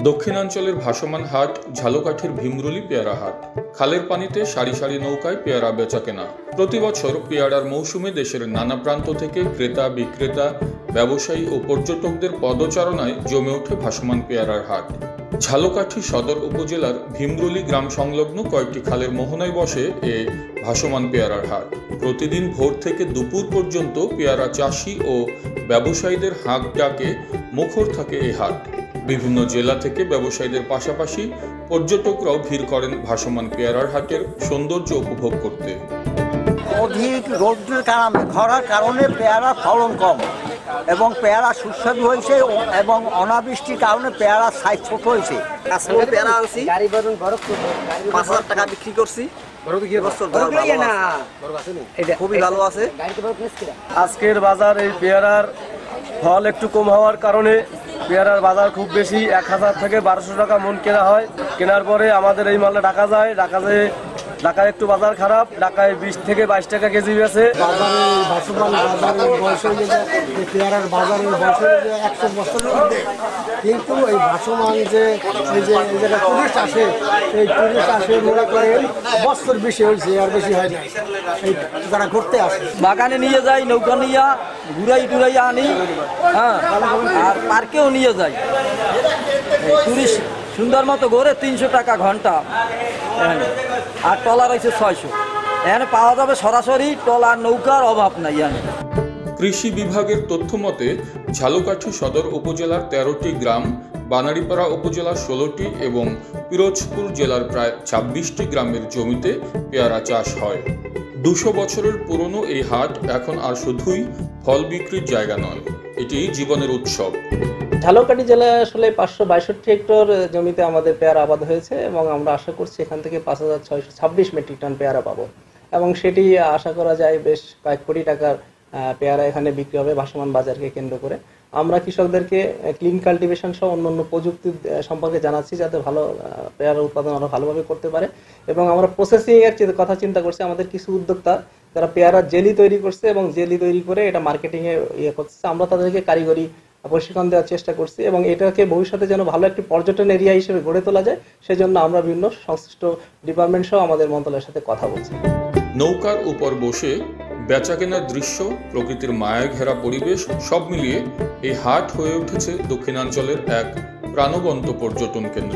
দক্ষিণাঞ্চলের ভাসমান হাট ঝালকাঠির ভীমরুলি পেয়ারা হাট। খালের পানিতে সারি সারি নৌকায় পেয়ারা বেচাকেনা। প্রতি বছর পেয়ারার মৌসুমে দেশের নানা প্রান্ত থেকে ক্রেতা বিক্রেতা ব্যবসায়ী ও পর্যটকদের পদচারণায় জমে ওঠে ভাসমান পেয়ারার হাট। ঝালকাঠি সদর উপজেলার ভীমরুলি গ্রাম সংলগ্ন কয়েকটি খালের মোহনায় বসে এ ভাসমান পেয়ারার হাট। প্রতিদিন ভোর থেকে দুপুর পর্যন্ত পেয়ারা চাষি ও ব্যবসায়ীদের হাঁক ডাকে মুখর থাকে এই হাট। বিভিন্ন জেলা থেকে ব্যবসায়ীদের পাশাপাশি পর্যটকরাও ভিড় করেন ভাসমান পেয়ারার হাটের সৌন্দর্য উপভোগ করতে। অধিক রৌদ্রের খরার কারণে পেয়ারা ফলন কম এবং পেয়ারা সুস্বাদু হয়েছে এবং অনাবৃষ্টির কারণে পেয়ারা সাইজ ছোট হয়েছে। পেয়ারা আনছি 5,000 টাকা বিক্রি করছি। খুবই ভালো আছে। আজকের বাজার এই পেয়ারার ফল একটু কম হওয়ার কারণে পেয়ারার বাজার খুব বেশি 1,000 থেকে 1200 টাকা মন কেনা হয়। কেনার পরে আমাদের এই মালটা ঢাকায় একটু বাজার খারাপ, ঢাকায় 20 থেকে 22 টাকা কেজি বেছে। বাজারে ভাসমান বাজারের বয়সে পেয়ারার বাজারের বয়সে 100 বছর, কিন্তু এই ভাসমান যে এই জায়গায় টুরিস্ট আসে, এই টুরিস্ট আসে মনে করেন বছর বেশি হয়েছে, আর বেশি হয় না। এই যারা ঘুরতে আসে বাগানে নিয়ে যাই, নৌকা নিয়ে ঘুরাইয়া আনি, হ্যাঁ, আর পার্কেও নিয়ে যাই। টুরিস্ট সুন্দর মতো ঘুরে 300 টাকা ঘন্টা, আর টলার আছে 600। এখানে পাওয়া যাবে সরাসরি টলার, নৌকার অভাব নাই। কৃষি বিভাগের তথ্য মতে ঝালকাঠি সদর উপজেলার 13টি গ্রাম, বানারীপাড়া উপজেলার 16টি এবং পিরোজপুর জেলার প্রায় 26টি গ্রামের জমিতে পেয়ারা চাষ হয়। 200 বছরের পুরনো এই হাট এখন আর শুধুই ফল বিক্রির জায়গা নয়, এটি জীবনের উৎসব। ঝালকাঠি জেলায় আসলে 562 হেক্টর জমিতে আমাদের পেয়ারা আবাদ হয়েছে এবং আমরা আশা করছি এখান থেকে 5,626 মেট্রিক টন পেয়ারা পাবো এবং সেটি আশা করা যায় বেশ কয়েক কোটি টাকার পেয়ারা এখানে বিক্রি হবে ভাসমান বাজারকে কেন্দ্র করে। আমরা কৃষকদেরকে ক্লিন কাল্টিভেশন সহ অন্যান্য প্রযুক্তি সম্পর্কে জানাচ্ছি যাতে ভালো পেয়ারা উৎপাদন আরো ভালোভাবে করতে পারে এবং আমরা প্রসেসিং এর কথা চিন্তা করছি। আমাদের কিছু উদ্যোক্তা যারা পেয়ারা জেলি তৈরি করছে এবং জেলি তৈরি করে এটা মার্কেটিং এ করছে, আমরা তাদেরকে কারিগরি প্রশিক্ষণ দেওয়ার চেষ্টা করছি এবং এটাকে ভবিষ্যতে যেন ভালো একটি পর্যটন এরিয়া হিসেবে গড়ে তোলা যায় সেজন্য আমরা বিভিন্ন সংশ্লিষ্ট ডিপার্টমেন্ট সহ আমাদের মন্ত্রণালয়ের সাথে কথা বলছি। নৌকার উপর বসে বেচাকেনার দৃশ্য, প্রকৃতির মায়া ঘেরা পরিবেশ সব মিলিয়ে এই হাট হয়ে উঠেছে দক্ষিণাঞ্চলের এক প্রাণবন্ত পর্যটন কেন্দ্র।